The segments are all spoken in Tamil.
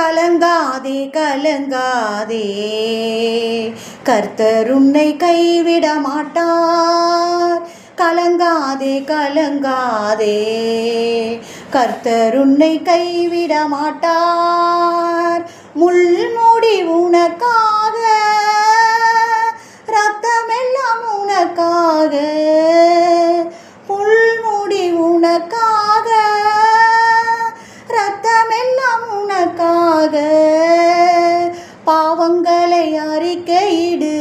கலங்காதே கலங்காதே, கர்த்தர் உன்னை கைவிட மாட்டார். கலங்காதே கலங்காதே, கர்த்தர் உன்னை கைவிட மாட்டார். முள்முடி உனக்காக, ரத்தமெல்லாம் உனக்காக, முள்முடி உனக்காக, ரத்தமெல்லாம் உனக்காக. பாவங்களை அறிக்கையிடு,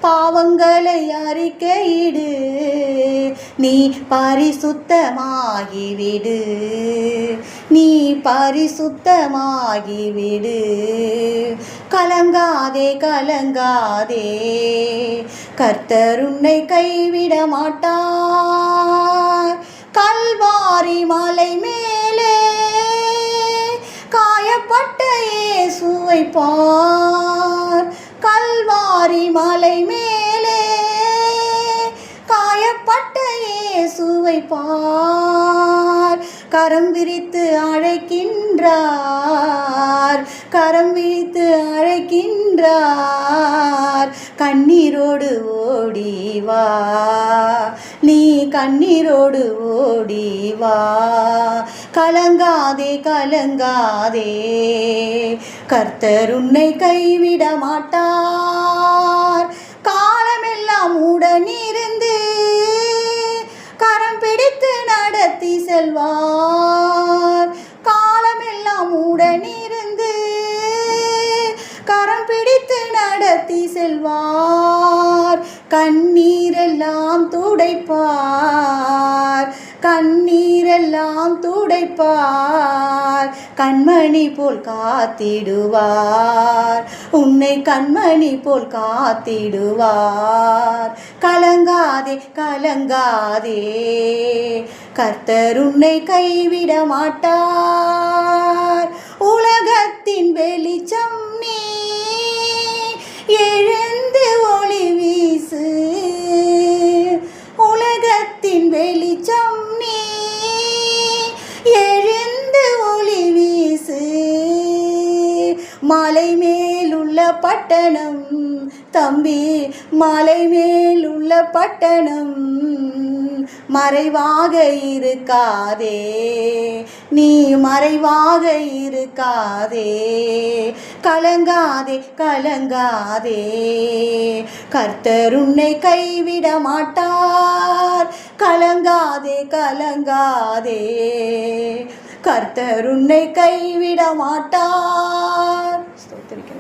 பாவங்களை அறிக்கையிடு, நீ பரிசுத்தமாகிவிடு, நீ பரிசுத்தமாகிவிடு. கலங்காதே கலங்காதே, கர்த்தர் உன்னை கைவிட மாட்டார். கல்வாரி மலை மேலே காயப்பட்ட இயேசுவை பார். கல்வாரி மலை மேலே காயப்பட்ட இயேசுவை பார். கரம் விரித்து அழைக்கின்றார், கரம் விரித்து அழைக்கின்றார். கண்ணீரோடு ஓடிவா, நீ கண்ணீரோடு ஓடிவா. கலங்காதே கலங்காதே, கர்த்தர் உன்னை கைவிட மாட்டார். காலமெல்லாம் உடனிருந்து கரம் பிடித்து நடத்தி செல்வார். காலமெல்லாம் உடனிருந்து கரம் பிடித்து நடத்தி செல்வார். கண்ணீரெல்லாம் துடைப்பார், கண்ணீரெல்லாம் துடைப்பார். கண்மணி போல் காத்திடுவார், உன்னை கண்மணி போல் காத்திடுவார். கலங்காதே கலங்காதே, கர்த்தர் உன்னை கைவிட மாட்டார். உலகத்தின் வெளிச்சம் நீ, எழுந்து ஒளி வீசு. உலகத்தின் வெளிச்சம் நீ, எழுந்து ஒளி வீசு. மலை மேலுள்ள பட்டணம் தம்பி, மலை மேலுள்ள பட்டணம் மறைவாக இருக்காதே, நீ மறைவாக இருக்காதே. கலங்காதே கலங்காதே, கர்த்தர் உன்னை கைவிட மாட்டார். கலங்காதே கலங்காதே, கர்த்தர் உன்னை கைவிட மாட்டார். ஸ்தோத்திரிக்கிறேன்.